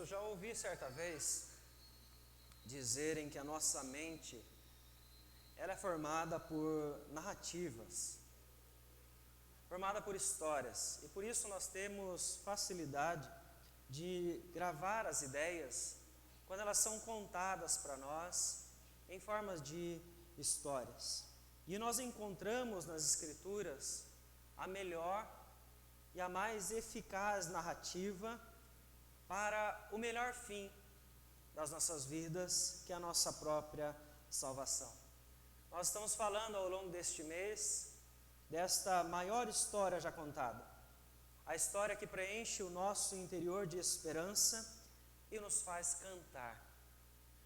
já ouvi certa vez dizerem que a nossa mente ela é formada por narrativas, formada por histórias, e por isso nós temos facilidade de gravar as ideias quando elas são contadas para nós em formas de histórias. E nós encontramos nas Escrituras a melhor e a mais eficaz narrativa para o melhor fim das nossas vidas, que é a nossa própria salvação. Nós estamos falando ao longo deste mês desta maior história já contada, a história que preenche o nosso interior de esperança e nos faz cantar.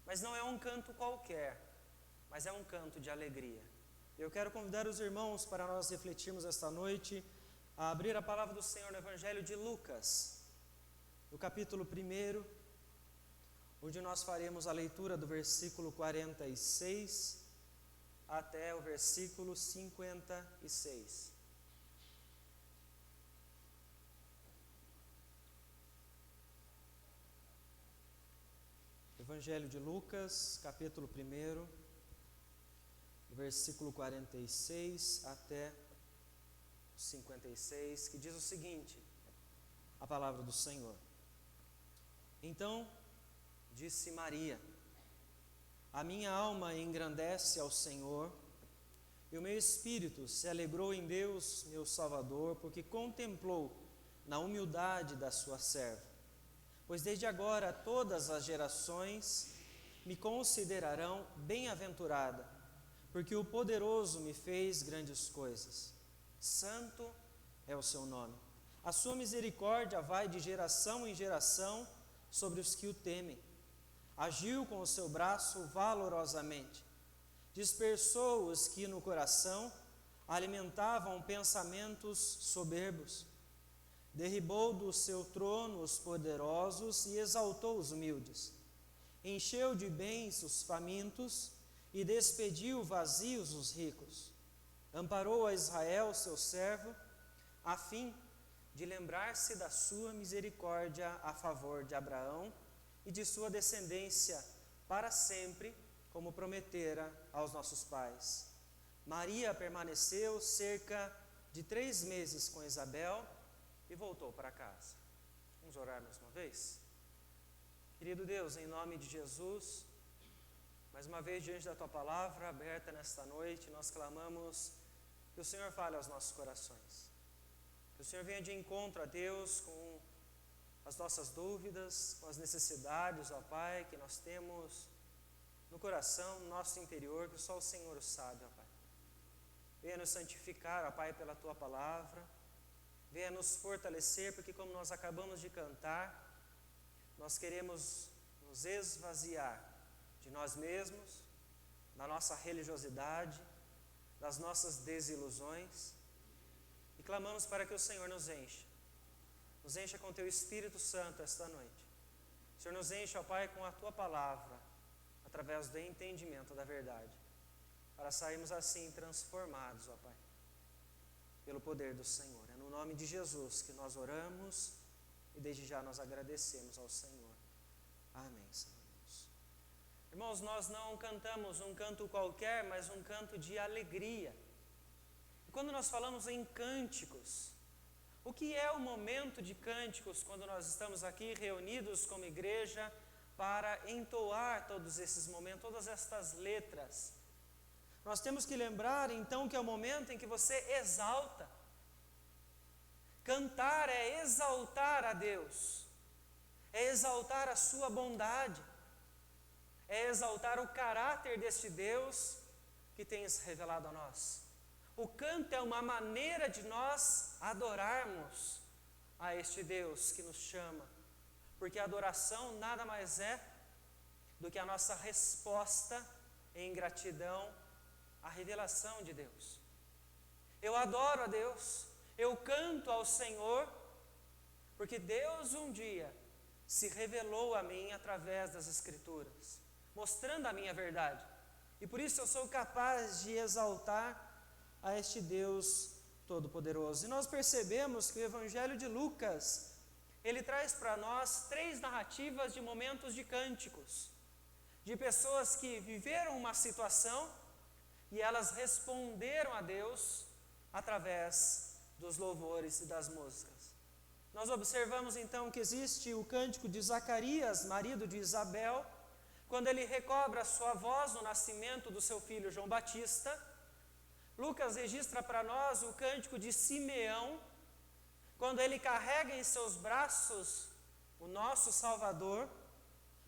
Mas não é um canto qualquer, mas é um canto de alegria. Eu quero convidar os irmãos para nós refletirmos esta noite a abrir a palavra do Senhor no Evangelho de Lucas, no capítulo 1, onde nós faremos a leitura do versículo 46 até o versículo 56. Evangelho de Lucas, capítulo 1, versículo 46 até 56, que diz o seguinte: a palavra do Senhor. Então disse Maria: a minha alma engrandece ao Senhor, e o meu espírito se alegrou em Deus, meu Salvador, porque contemplou na humildade da sua serva. Pois desde agora todas as gerações me considerarão bem-aventurada, porque o poderoso me fez grandes coisas. Santo é o seu nome. A sua misericórdia vai de geração em geração sobre os que o temem. Agiu com o seu braço valorosamente. Dispersou os que no coração alimentavam pensamentos soberbos. Derribou do seu trono os poderosos e exaltou os humildes. Encheu de bens os famintos e despediu vazios os ricos. Amparou a Israel, seu servo, a fim de lembrar-se da sua misericórdia a favor de Abraão e de sua descendência para sempre, como prometera aos nossos pais. Maria permaneceu cerca de 3 meses com Isabel e voltou para casa. Vamos orar mais uma vez? Querido Deus, em nome de Jesus, mais uma vez diante da Tua palavra aberta nesta noite, nós clamamos que o Senhor fale aos nossos corações. Que o Senhor venha de encontro a Deus com as nossas dúvidas, com as necessidades, ó Pai, que nós temos no coração, no nosso interior, que só o Senhor o sabe, ó Pai. Venha nos santificar, ó Pai, pela Tua palavra. Venha nos fortalecer, porque como nós acabamos de cantar, nós queremos nos esvaziar de nós mesmos, da nossa religiosidade, das nossas desilusões, e clamamos para que o Senhor nos encha com Teu Espírito Santo esta noite. O Senhor nos enche, ó Pai, com a Tua palavra, através do entendimento da verdade, para sairmos assim transformados, ó Pai, pelo poder do Senhor. É no nome de Jesus que nós oramos e desde já nós agradecemos ao Senhor. Amém, Senhor Deus. Irmãos, nós não cantamos um canto qualquer, mas um canto de alegria. E quando nós falamos em cânticos, o que é o momento de cânticos quando nós estamos aqui reunidos como igreja para entoar todos esses momentos, todas estas letras? Nós temos que lembrar então que é o momento em que você exalta. Cantar é exaltar a Deus, é exaltar a sua bondade, é exaltar o caráter deste Deus que tem se revelado a nós. O canto é uma maneira de nós adorarmos a este Deus que nos chama, porque a adoração nada mais é do que a nossa resposta em gratidão à revelação de Deus. Eu adoro a Deus, eu canto ao Senhor, porque Deus um dia se revelou a mim através das Escrituras, mostrando a minha verdade, e por isso eu sou capaz de exaltar a este Deus Todo-Poderoso. E nós percebemos que o Evangelho de Lucas ele traz para nós 3 narrativas de momentos de cânticos, de pessoas que viveram uma situação e elas responderam a Deus através dos louvores e das músicas. Nós observamos então que existe o cântico de Zacarias, marido de Isabel, quando ele recobra sua voz no nascimento do seu filho João Batista. Lucas registra para nós o cântico de Simeão, quando ele carrega em seus braços o nosso Salvador,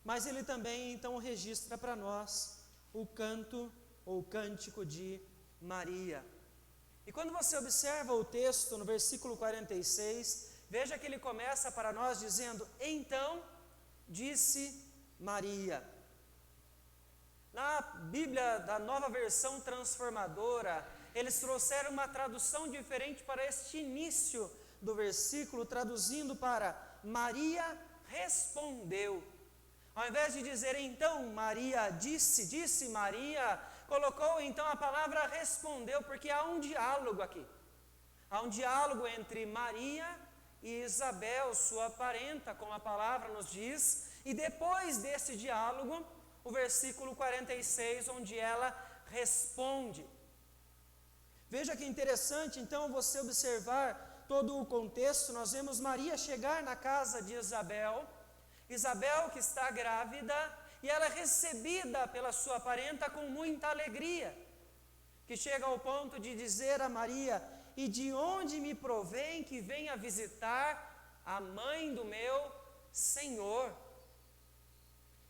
mas ele também então registra para nós o canto ou cântico de Maria. E quando você observa o texto no versículo 46, veja que ele começa para nós dizendo: então disse Maria. Na Bíblia da Nova Versão Transformadora, eles trouxeram uma tradução diferente para este início do versículo, traduzindo para Maria respondeu. Ao invés de dizer então Maria disse Maria, colocou então a palavra respondeu, porque há um diálogo aqui. Há um diálogo entre Maria e Isabel, sua parenta, como a palavra nos diz, e depois desse diálogo, o versículo 46, onde ela responde. Veja que interessante, então, você observar todo o contexto. Nós vemos Maria chegar na casa de Isabel que está grávida, e ela é recebida pela sua parenta com muita alegria, que chega ao ponto de dizer a Maria: e de onde me provém que venha visitar a mãe do meu Senhor?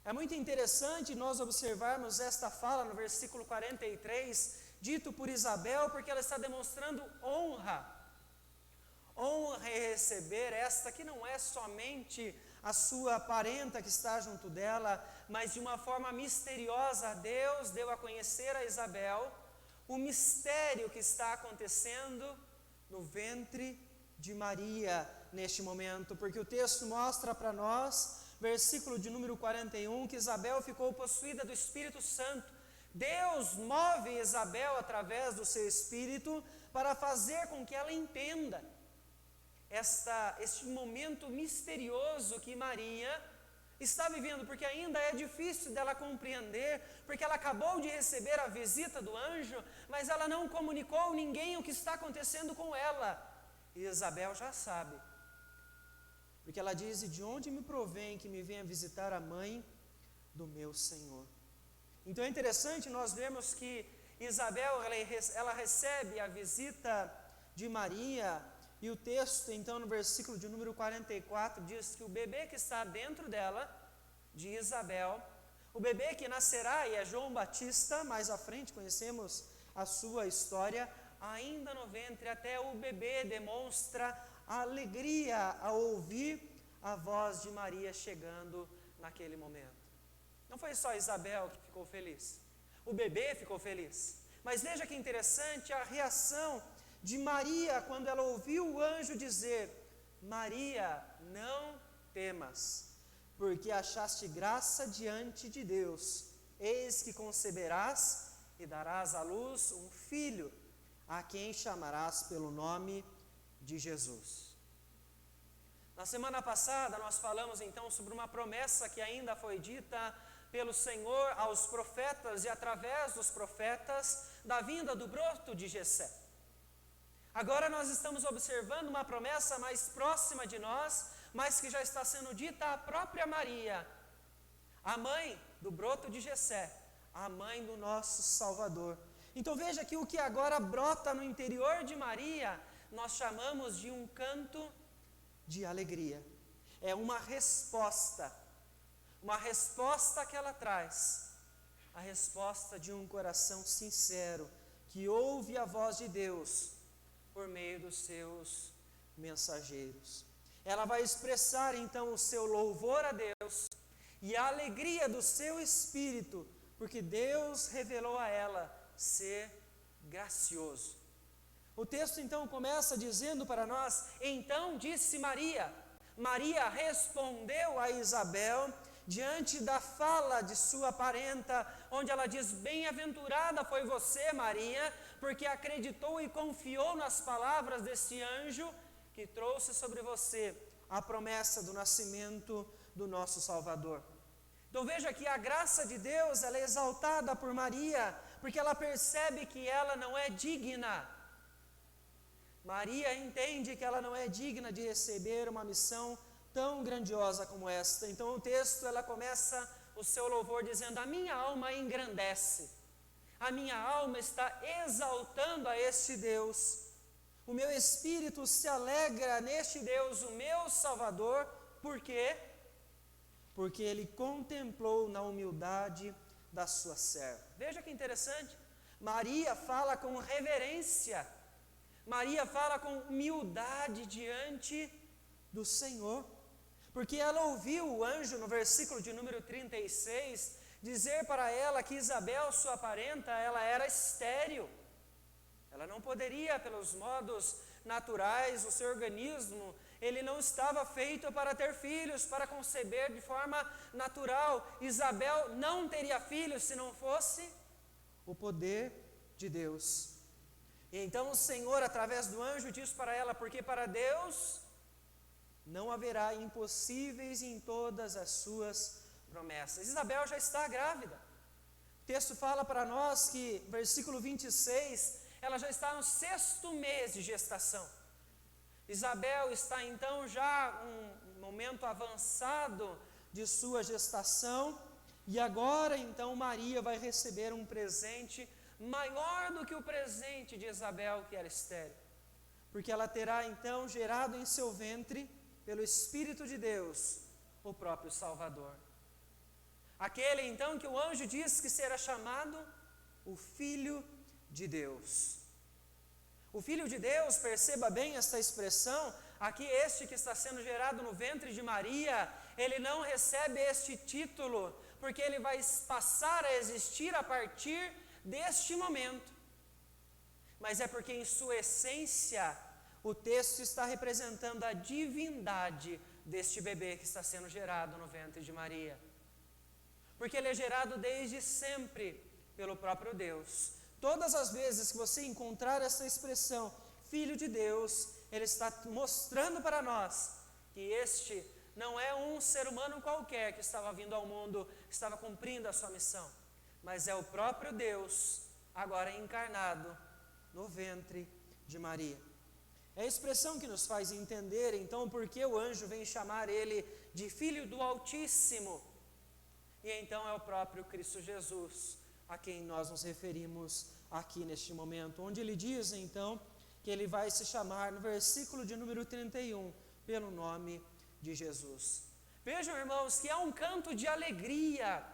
É muito interessante nós observarmos esta fala no versículo 43, dito por Isabel, porque ela está demonstrando honra em receber esta que não é somente a sua parenta que está junto dela, mas de uma forma misteriosa Deus deu a conhecer a Isabel o mistério que está acontecendo no ventre de Maria neste momento, porque o texto mostra para nós, versículo de número 41, que Isabel ficou possuída do Espírito Santo. Deus move Isabel através do seu Espírito para fazer com que ela entenda este momento misterioso que Maria está vivendo, porque ainda é difícil dela compreender, porque ela acabou de receber a visita do anjo, mas ela não comunicou a ninguém o que está acontecendo com ela. E Isabel já sabe, porque ela diz: e de onde me provém que me venha visitar a mãe do meu Senhor? Então é interessante nós vermos que Isabel, ela recebe a visita de Maria, e o texto, então, no versículo de número 44, diz que o bebê que está dentro dela, de Isabel, o bebê que nascerá, e é João Batista, mais à frente conhecemos a sua história, ainda no ventre, até o bebê demonstra a alegria ao ouvir a voz de Maria chegando naquele momento. Não foi só Isabel que ficou feliz, o bebê ficou feliz, mas veja que interessante a reação de Maria quando ela ouviu o anjo dizer: Maria, não temas, porque achaste graça diante de Deus, eis que conceberás e darás à luz um filho, a quem chamarás pelo nome de Jesus. Na semana passada nós falamos então sobre uma promessa que ainda foi dita pelo Senhor aos profetas e através dos profetas da vinda do broto de Jessé. Agora nós estamos observando uma promessa mais próxima de nós, mas que já está sendo dita à própria Maria, a mãe do broto de Jessé, a mãe do nosso Salvador. Então veja que o que agora brota no interior de Maria, nós chamamos de um canto de alegria. É uma resposta que ela traz, a resposta de um coração sincero, que ouve a voz de Deus por meio dos seus mensageiros. Ela vai expressar então o seu louvor a Deus e a alegria do seu espírito, porque Deus revelou a ela ser gracioso. O texto então começa dizendo para nós: então disse Maria. Maria respondeu a Isabel diante da fala de sua parenta, onde ela diz: bem-aventurada foi você, Maria, porque acreditou e confiou nas palavras desse anjo que trouxe sobre você a promessa do nascimento do nosso Salvador. Então veja que a graça de Deus, ela é exaltada por Maria, porque ela percebe que ela não é digna. Maria entende que ela não é digna de receber uma missão tão grandiosa como esta. Então o texto, ela começa o seu louvor dizendo: a minha alma engrandece, a minha alma está exaltando a este Deus, o meu espírito se alegra neste Deus, o meu Salvador. Por quê? Porque ele contemplou na humildade da sua serva. Veja que interessante, Maria fala com reverência, Maria fala com humildade diante do Senhor, porque ela ouviu o anjo no versículo de número 36 dizer para ela que Isabel, sua parenta, ela era estéril. Ela não poderia, pelos modos naturais, o seu organismo, ele não estava feito para ter filhos, para conceber de forma natural. Isabel não teria filhos se não fosse o poder de Deus. E então o Senhor, através do anjo, diz para ela: porque para Deus não haverá impossíveis em todas as suas promessas. Isabel já está grávida. O texto fala para nós que, versículo 26, ela já está no 6º mês de gestação. Isabel está então já um momento avançado de sua gestação, e agora então Maria vai receber um presente maior do que o presente de Isabel, que era estéril, porque ela terá então gerado em seu ventre, pelo Espírito de Deus, o próprio Salvador. Aquele então que o anjo diz que será chamado o Filho de Deus. O Filho de Deus, perceba bem esta expressão, aqui este que está sendo gerado no ventre de Maria, ele não recebe este título, porque ele vai passar a existir a partir deste momento. Mas é porque em sua essência, o texto está representando a divindade deste bebê que está sendo gerado no ventre de Maria. Porque ele é gerado desde sempre pelo próprio Deus. Todas as vezes que você encontrar essa expressão, Filho de Deus, ele está mostrando para nós que este não é um ser humano qualquer que estava vindo ao mundo, estava cumprindo a sua missão, mas é o próprio Deus, agora encarnado no ventre de Maria. É a expressão que nos faz entender, então, por que o anjo vem chamar ele de Filho do Altíssimo. E então é o próprio Cristo Jesus a quem nós nos referimos aqui neste momento, onde ele diz, então, que ele vai se chamar, no versículo de número 31, pelo nome de Jesus. Vejam, irmãos, que há um canto de alegria.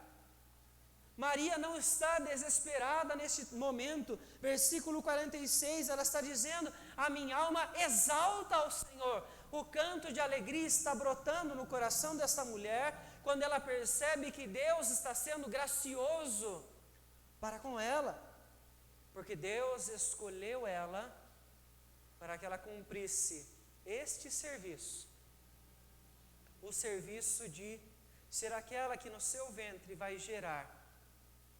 Maria não está desesperada neste momento. Versículo 46, ela está dizendo: a minha alma exalta ao Senhor. O canto de alegria está brotando no coração dessa mulher, quando ela percebe que Deus está sendo gracioso para com ela, porque Deus escolheu ela para que ela cumprisse este serviço, o serviço de ser aquela que no seu ventre vai gerar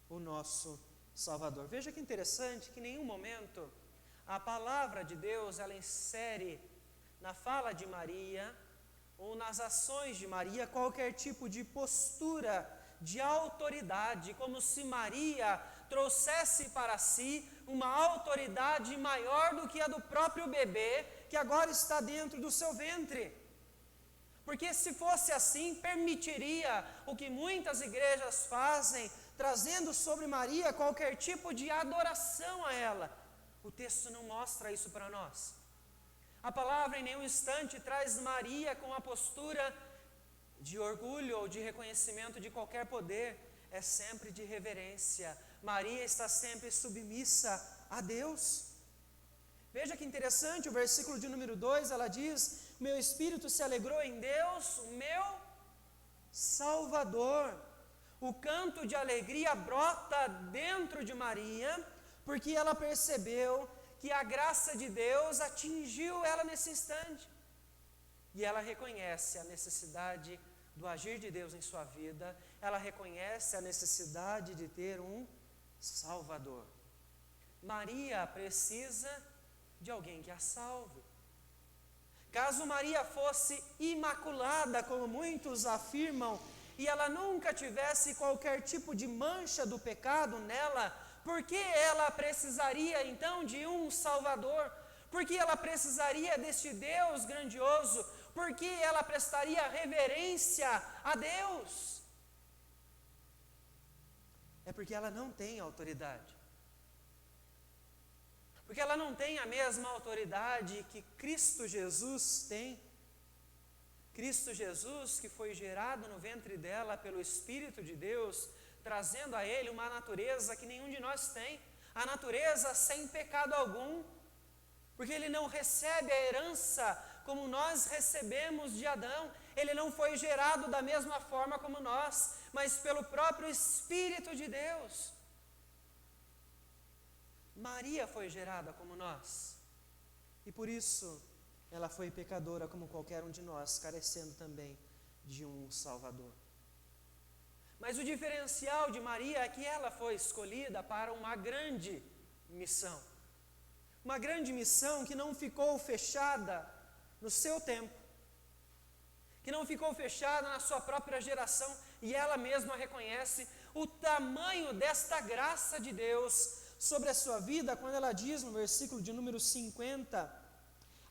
o nosso Salvador. Veja que interessante que em nenhum momento a palavra de Deus ela insere na fala de Maria ou nas ações de Maria qualquer tipo de postura de autoridade, como se Maria trouxesse para si uma autoridade maior do que a do próprio bebê que agora está dentro do seu ventre. Porque se fosse assim, permitiria o que muitas igrejas fazem, trazendo sobre Maria qualquer tipo de adoração a ela. O texto não mostra isso para nós. A palavra em nenhum instante traz Maria com a postura de orgulho ou de reconhecimento de qualquer poder, é sempre de reverência. Maria está sempre submissa a Deus. Veja que interessante, o versículo de número 2, ela diz: meu espírito se alegrou em Deus, o meu Salvador. O canto de alegria brota dentro de Maria, porque ela percebeu que a graça de Deus atingiu ela nesse instante. E ela reconhece a necessidade do agir de Deus em sua vida, ela reconhece a necessidade de ter um Salvador. Maria precisa de alguém que a salve. Caso Maria fosse imaculada, como muitos afirmam, e ela nunca tivesse qualquer tipo de mancha do pecado nela, por que ela precisaria então de um Salvador? Por que ela precisaria deste Deus grandioso? Por que ela prestaria reverência a Deus? É porque ela não tem autoridade. Porque ela não tem a mesma autoridade que Cristo Jesus tem. Cristo Jesus, que foi gerado no ventre dela pelo Espírito de Deus, trazendo a ele uma natureza que nenhum de nós tem, a natureza sem pecado algum, porque ele não recebe a herança como nós recebemos de Adão, ele não foi gerado da mesma forma como nós, mas pelo próprio Espírito de Deus. Maria foi gerada como nós, e por isso ela foi pecadora como qualquer um de nós, carecendo também de um Salvador. Mas o diferencial de Maria é que ela foi escolhida para uma grande missão. Uma grande missão que não ficou fechada no seu tempo, que não ficou fechada na sua própria geração, e ela mesma reconhece o tamanho desta graça de Deus sobre a sua vida, quando ela diz no versículo de número 50,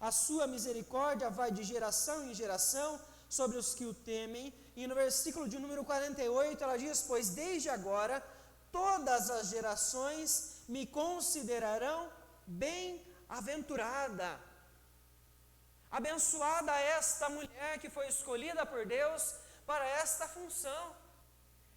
a sua misericórdia vai de geração em geração sobre os que o temem, e no versículo de número 48 ela diz, pois desde agora todas as gerações me considerarão bem-aventurada. Abençoada esta mulher que foi escolhida por Deus para esta função.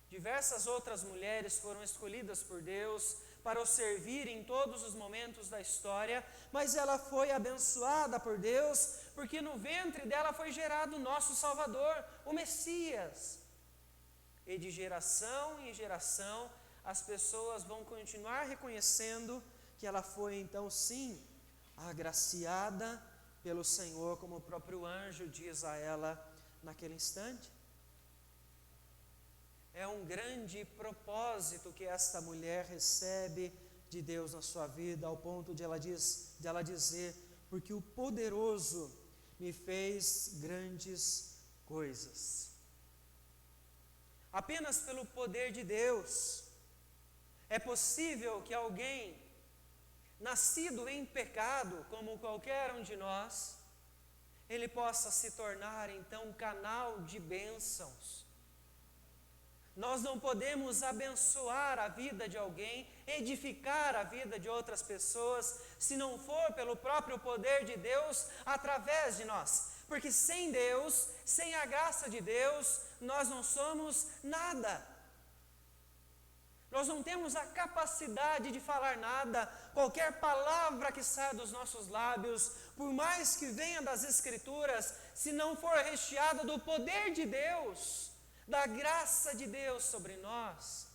Diversas outras mulheres foram escolhidas por Deus para o servir em todos os momentos da história, mas ela foi abençoada por Deus, porque no ventre dela foi gerado o nosso Salvador, o Messias. E de geração em geração, as pessoas vão continuar reconhecendo que ela foi então sim, agraciada pelo Senhor, como o próprio anjo diz a ela naquele instante. É um grande propósito que esta mulher recebe de Deus na sua vida, ao ponto de ela dizer, porque o poderoso me fez grandes coisas. Apenas pelo poder de Deus é possível que alguém nascido em pecado, como qualquer um de nós, ele possa se tornar então canal de bênçãos. Nós não podemos abençoar a vida de alguém, edificar a vida de outras pessoas, se não for pelo próprio poder de Deus através de nós. Porque sem Deus, sem a graça de Deus, nós não somos nada. Nós não temos a capacidade de falar nada. Qualquer palavra que saia dos nossos lábios, por mais que venha das Escrituras, se não for recheada do poder de Deus, da graça de Deus sobre nós,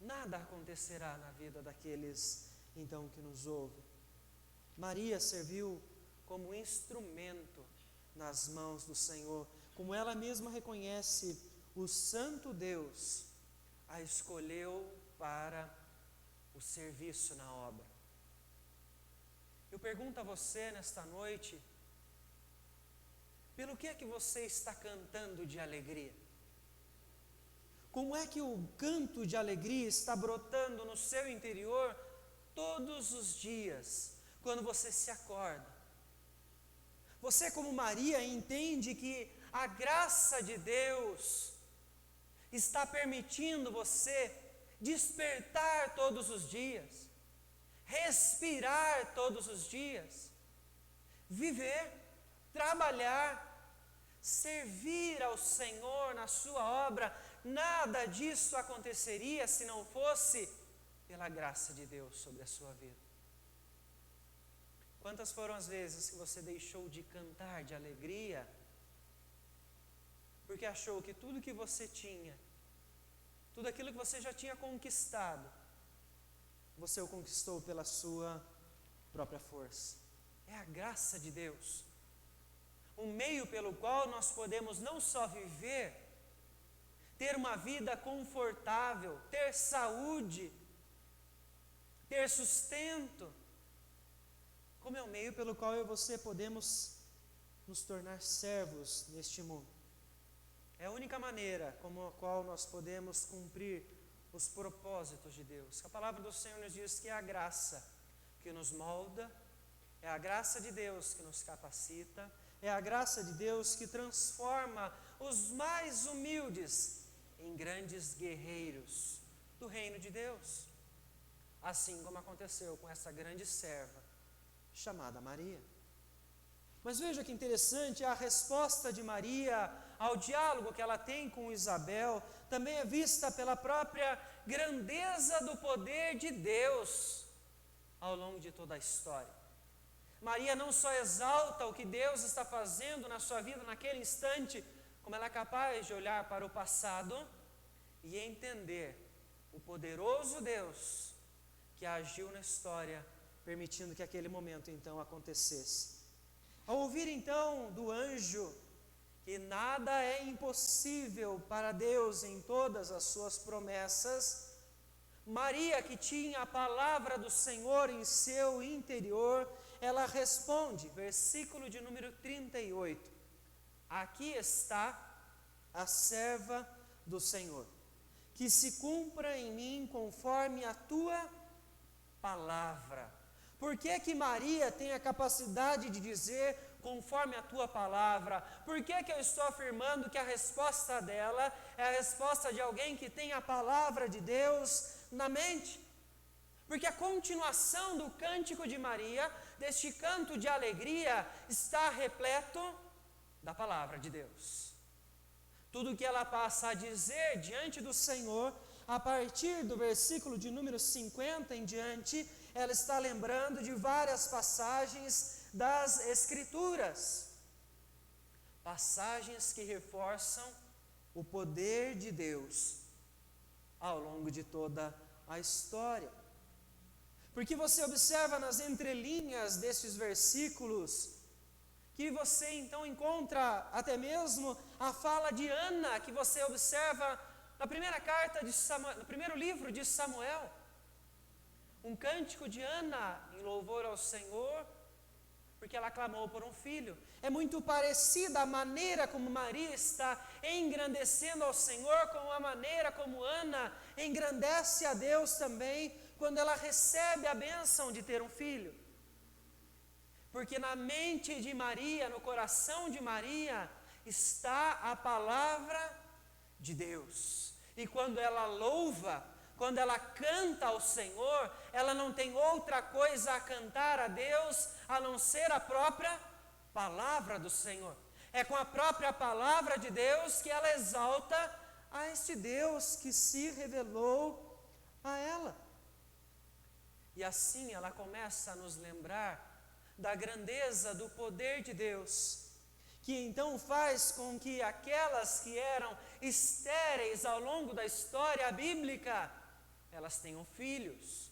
nada acontecerá na vida daqueles então que nos ouvem. Maria serviu como instrumento nas mãos do Senhor, como ela mesma reconhece, o Santo Deus a escolheu para o serviço na obra. Eu pergunto a você nesta noite, pelo que é que você está cantando de alegria? Como é que o canto de alegria está brotando no seu interior todos os dias, quando você se acorda? Você, como Maria, entende que a graça de Deus está permitindo você despertar todos os dias, respirar todos os dias, viver, trabalhar, servir ao Senhor na sua obra. Nada disso aconteceria se não fosse pela graça de Deus sobre a sua vida. Quantas foram as vezes que você deixou de cantar de alegria, porque achou que tudo que você tinha, tudo aquilo que você já tinha conquistado, você o conquistou pela sua própria força? É a graça de Deus, um meio pelo qual nós podemos não só viver, ter uma vida confortável, ter saúde, ter sustento, como é o meio pelo qual eu e você podemos nos tornar servos neste mundo. É a única maneira como a qual nós podemos cumprir os propósitos de Deus. A palavra do Senhor nos diz que é a graça que nos molda, é a graça de Deus que nos capacita, é a graça de Deus que transforma os mais humildes em grandes guerreiros do reino de Deus. Assim como aconteceu com essa grande serva chamada Maria. Mas veja que interessante, a resposta de Maria ao diálogo que ela tem com Isabel também é vista pela própria grandeza do poder de Deus ao longo de toda a história. Maria não só exalta o que Deus está fazendo na sua vida naquele instante, como ela é capaz de olhar para o passado e entender o poderoso Deus que agiu na história, permitindo que aquele momento então acontecesse. Ao ouvir então do anjo que nada é impossível para Deus em todas as suas promessas, Maria, que tinha a palavra do Senhor em seu interior, ela responde, versículo de número 38, aqui está a serva do Senhor, que se cumpra em mim conforme a tua palavra. Por que Maria tem a capacidade de dizer conforme a tua palavra? Por que eu estou afirmando que a resposta dela é a resposta de alguém que tem a palavra de Deus na mente? Porque a continuação do cântico de Maria, deste canto de alegria, está repleto da palavra de Deus. Tudo que ela passa a dizer diante do Senhor, a partir do versículo de número 50 em diante, ela está lembrando de várias passagens das Escrituras. Passagens que reforçam o poder de Deus ao longo de toda a história. Porque você observa nas entrelinhas destes versículos, que você então encontra até mesmo a fala de Ana, que você observa na primeira carta de Samuel, no primeiro livro de Samuel. Um cântico de Ana em louvor ao Senhor, porque ela clamou por um filho. É muito parecida a maneira como Maria está engrandecendo ao Senhor, com a maneira como Ana engrandece a Deus também, quando ela recebe a bênção de ter um filho. Porque na mente de Maria, no coração de Maria, está a palavra de Deus. E quando ela louva, quando ela canta ao Senhor, ela não tem outra coisa a cantar a Deus, a não ser a própria palavra do Senhor. É com a própria palavra de Deus que ela exalta a este Deus que se revelou a ela. E assim ela começa a nos lembrar da grandeza do poder de Deus, que então faz com que aquelas que eram estéreis ao longo da história bíblica, elas tenham filhos.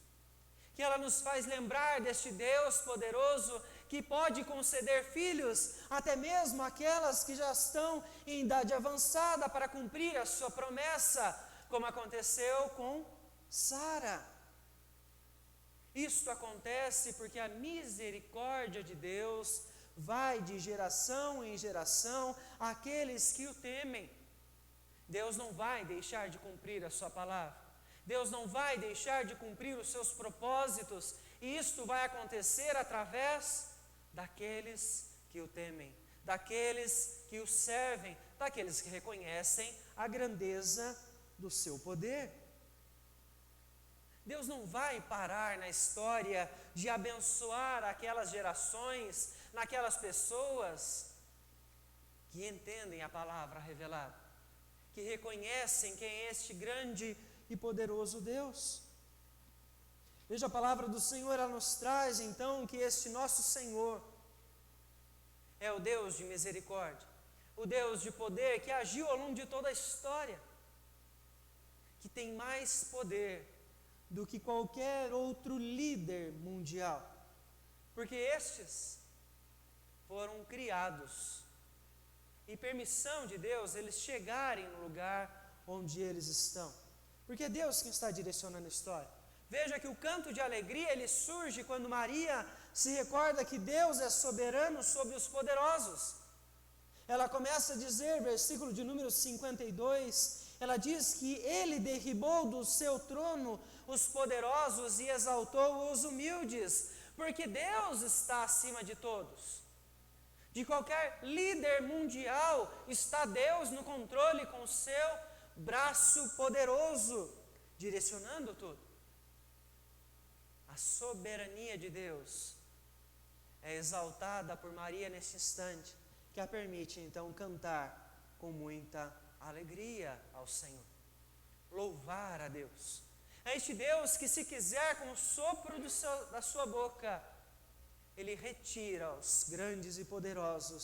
Que ela nos faz lembrar deste Deus poderoso que pode conceder filhos, até mesmo aquelas que já estão em idade avançada para cumprir a sua promessa, como aconteceu com Sara. Isto acontece porque a misericórdia de Deus vai de geração em geração àqueles que o temem. Deus não vai deixar de cumprir a sua palavra. Deus não vai deixar de cumprir os seus propósitos. E isto vai acontecer através daqueles que o temem, daqueles que o servem, daqueles que reconhecem a grandeza do seu poder. Deus não vai parar na história de abençoar aquelas gerações, naquelas pessoas que entendem a palavra revelada, que reconhecem quem é este grande e poderoso Deus. Veja, a palavra do Senhor, ela nos traz então que este nosso Senhor é o Deus de misericórdia, o Deus de poder que agiu ao longo de toda a história, que tem mais poder do que qualquer outro líder mundial, porque estes foram criados e permissão de Deus eles chegarem no lugar onde eles estão, porque é Deus quem está direcionando a história. Veja que o canto de alegria ele surge quando Maria se recorda que Deus é soberano sobre os poderosos. Ela começa a dizer, versículo de número 52, ela diz que Ele derribou do seu trono os poderosos e exaltou os humildes, porque Deus está acima de todos. De qualquer líder mundial está Deus no controle com o seu braço poderoso, direcionando tudo. A soberania de Deus é exaltada por Maria nesse instante, que a permite então cantar com muita alegria ao Senhor, louvar a Deus. É este Deus que, se quiser, com o sopro da sua boca, Ele retira os grandes e poderosos,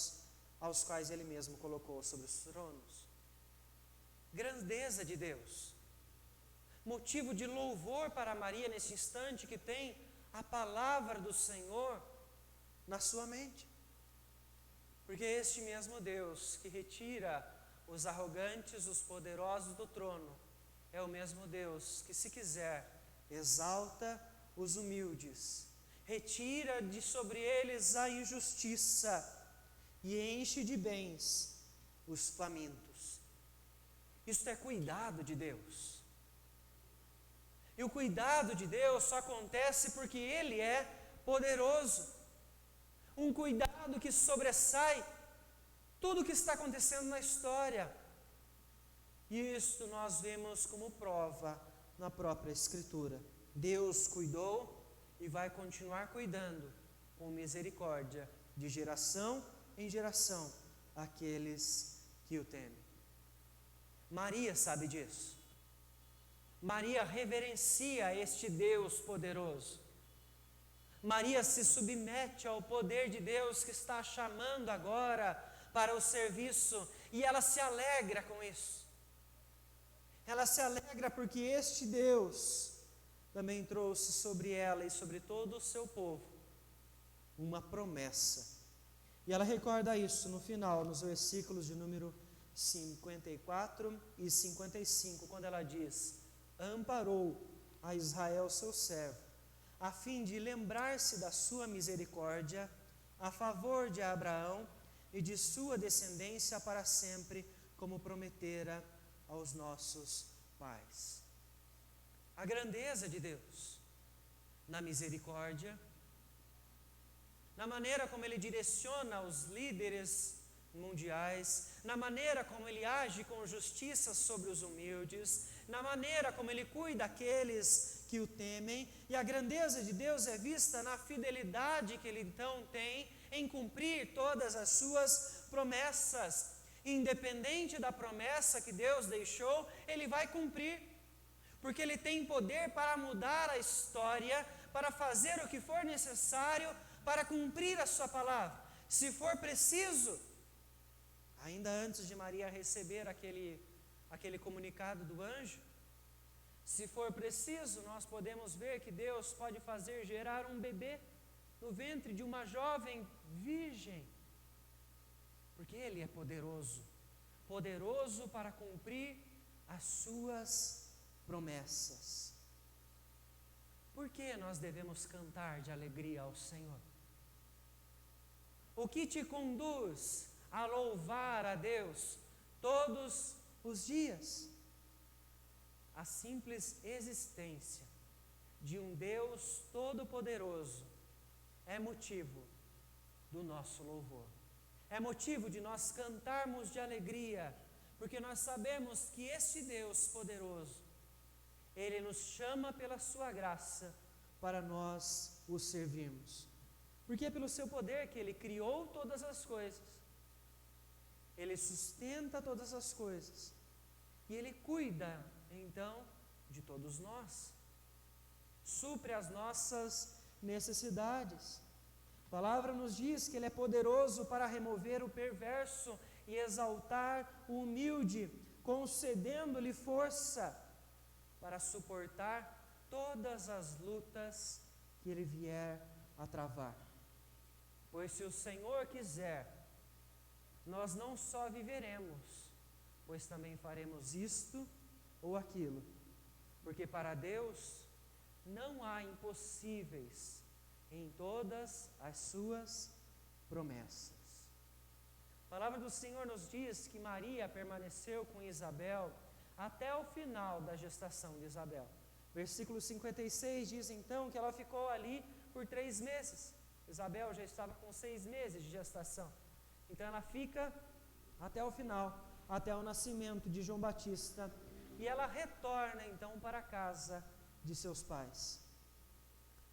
aos quais Ele mesmo colocou sobre os tronos. Grandeza de Deus, motivo de louvor para Maria nesse instante, que tem a palavra do Senhor na sua mente. Porque é este mesmo Deus que retira os arrogantes, os poderosos do trono, é o mesmo Deus que, se quiser, exalta os humildes, retira de sobre eles a injustiça e enche de bens os famintos. Isto é cuidado de Deus. E o cuidado de Deus só acontece porque Ele é poderoso. Um cuidado que sobressai tudo o que está acontecendo na história. E isto nós vemos como prova na própria Escritura. Deus cuidou e vai continuar cuidando com misericórdia de geração em geração aqueles que o temem. Maria sabe disso. Maria reverencia este Deus poderoso. Maria se submete ao poder de Deus que está chamando agora para o serviço, e ela se alegra com isso. Ela se alegra porque este Deus também trouxe sobre ela e sobre todo o seu povo uma promessa. E ela recorda isso no final, nos versículos de número 54 e 55, quando ela diz: amparou a Israel seu servo, a fim de lembrar-se da sua misericórdia a favor de Abraão e de sua descendência para sempre, como prometera aos nossos pais. A grandeza de Deus na misericórdia, na maneira como Ele direciona os líderes mundiais, na maneira como Ele age com justiça sobre os humildes, na maneira como Ele cuida daqueles que o temem, e a grandeza de Deus é vista na fidelidade que Ele então tem em cumprir todas as suas promessas. Independente da promessa que Deus deixou, Ele vai cumprir, porque Ele tem poder para mudar a história, para fazer o que for necessário, para cumprir a sua palavra. Se for preciso, ainda antes de Maria receber aquele comunicado do anjo, se for preciso, nós podemos ver que Deus pode fazer gerar um bebê no ventre de uma jovem virgem, porque Ele é poderoso, poderoso para cumprir as suas promessas. Por que nós devemos cantar de alegria ao Senhor? O que te conduz a louvar a Deus todos os dias? A simples existência de um Deus todo-poderoso é motivo do nosso louvor. É motivo de nós cantarmos de alegria, porque nós sabemos que esse Deus poderoso, Ele nos chama pela sua graça para nós o servirmos. Porque é pelo seu poder que Ele criou todas as coisas, Ele sustenta todas as coisas, e Ele cuida, então, de todos nós, supre as nossas necessidades. A palavra nos diz que Ele é poderoso para remover o perverso e exaltar o humilde, concedendo-lhe força para suportar todas as lutas que Ele vier a travar. Pois se o Senhor quiser, nós não só viveremos, pois também faremos isto ou aquilo, porque para Deus não há impossíveis em todas as suas promessas. A palavra do Senhor nos diz que Maria permaneceu com Isabel até o final da gestação de Isabel. Versículo 56 diz então que ela ficou ali por 3 meses. Isabel já estava com 6 meses de gestação. Então ela fica até o final, até o nascimento de João Batista. E ela retorna então para a casa de seus pais.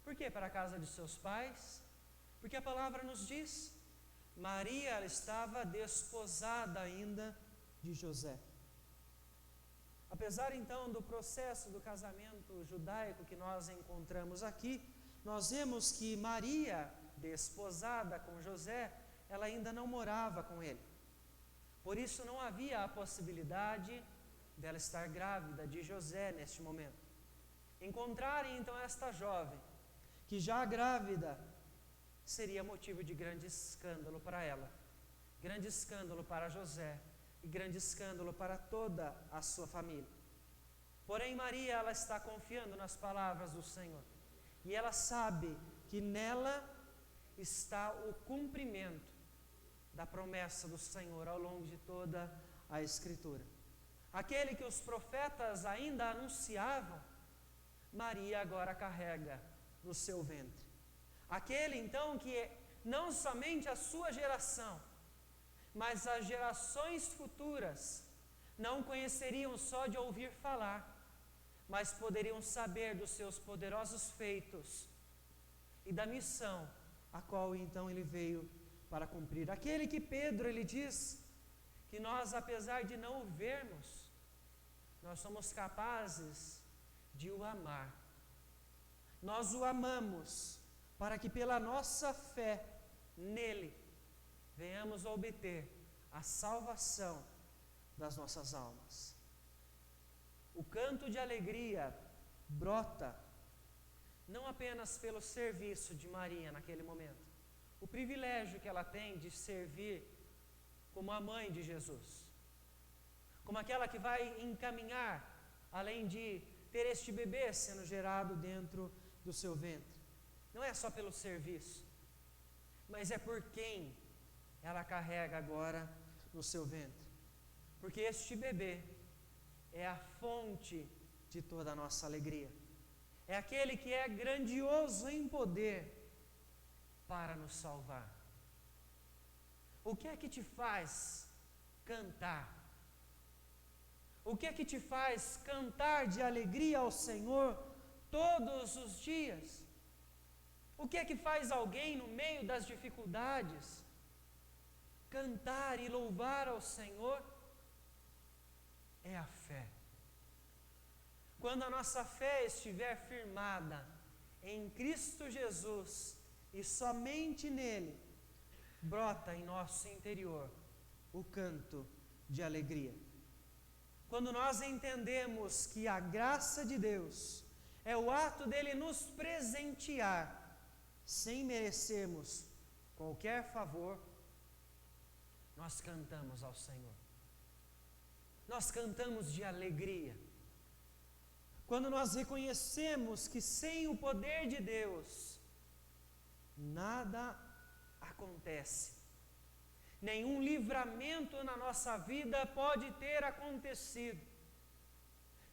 Por que para a casa de seus pais? Porque a palavra nos diz, Maria ela estava desposada ainda de José. Apesar então do processo do casamento judaico que nós encontramos aqui, nós vemos que Maria, desposada com José, ela ainda não morava com ele. Por isso não havia a possibilidade dela estar grávida de José neste momento. Encontrarem então esta jovem, que já grávida, seria motivo de grande escândalo para ela, grande escândalo para José e grande escândalo para toda a sua família. Porém Maria, ela está confiando nas palavras do Senhor e ela sabe que nela está o cumprimento da promessa do Senhor ao longo de toda a Escritura. Aquele que os profetas ainda anunciavam, Maria agora carrega no seu ventre. Aquele então que não somente a sua geração, mas as gerações futuras não conheceriam só de ouvir falar, mas poderiam saber dos seus poderosos feitos e da missão a qual então ele veio para cumprir. Aquele que Pedro ele diz que nós, apesar de não o vermos, nós somos capazes de o amar. Nós o amamos para que pela nossa fé nele venhamos a obter a salvação das nossas almas. O canto de alegria brota não apenas pelo serviço de Maria naquele momento, o privilégio que ela tem de servir como a mãe de Jesus, como aquela que vai encaminhar, além de ter este bebê sendo gerado dentro do seu ventre. Não é só pelo serviço, mas é por quem ela carrega agora no seu ventre. Porque este bebê é a fonte de toda a nossa alegria. É aquele que é grandioso em poder para nos salvar. O que é que te faz cantar? O que é que te faz cantar de alegria ao Senhor todos os dias? O que é que faz alguém no meio das dificuldades cantar e louvar ao Senhor? É a fé. Quando a nossa fé estiver firmada em Cristo Jesus e somente nele, brota em nosso interior o canto de alegria. Quando nós entendemos que a graça de Deus é o ato dele nos presentear sem merecermos qualquer favor, nós cantamos ao Senhor. Nós cantamos de alegria. Quando nós reconhecemos que sem o poder de Deus, nada acontece. Nenhum livramento na nossa vida pode ter acontecido.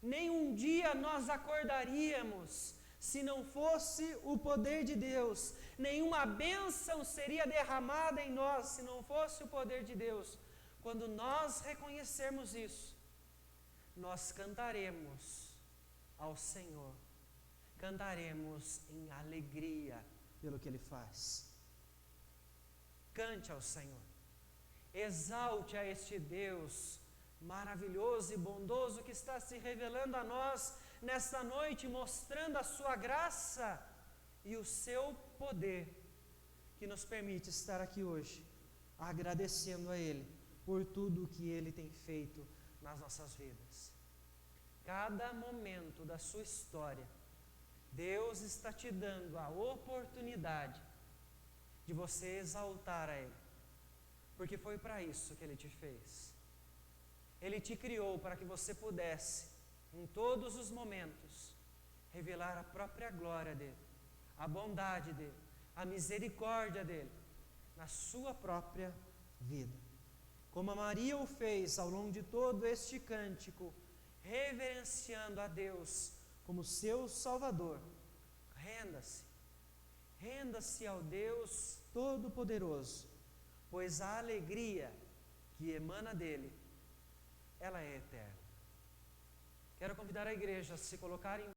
Nem um dia nós acordaríamos se não fosse o poder de Deus. Nenhuma bênção seria derramada em nós se não fosse o poder de Deus. Quando nós reconhecermos isso, nós cantaremos ao Senhor. Cantaremos em alegria pelo que Ele faz. Cante ao Senhor. Exalte a este Deus maravilhoso e bondoso que está se revelando a nós nesta noite, mostrando a sua graça e o seu poder, que nos permite estar aqui hoje, agradecendo a Ele por tudo o que Ele tem feito nas nossas vidas. Cada momento da sua história, Deus está te dando a oportunidade de você exaltar a Ele, porque foi para isso que Ele te fez. Ele te criou para que você pudesse, em todos os momentos, revelar a própria glória dEle, a bondade dEle, a misericórdia dele na sua própria vida. Como a Maria o fez ao longo de todo este cântico, reverenciando a Deus como seu Salvador, renda-se. Renda-se ao Deus Todo-Poderoso, pois a alegria que emana dele, ela é eterna. Quero convidar a igreja a se colocar em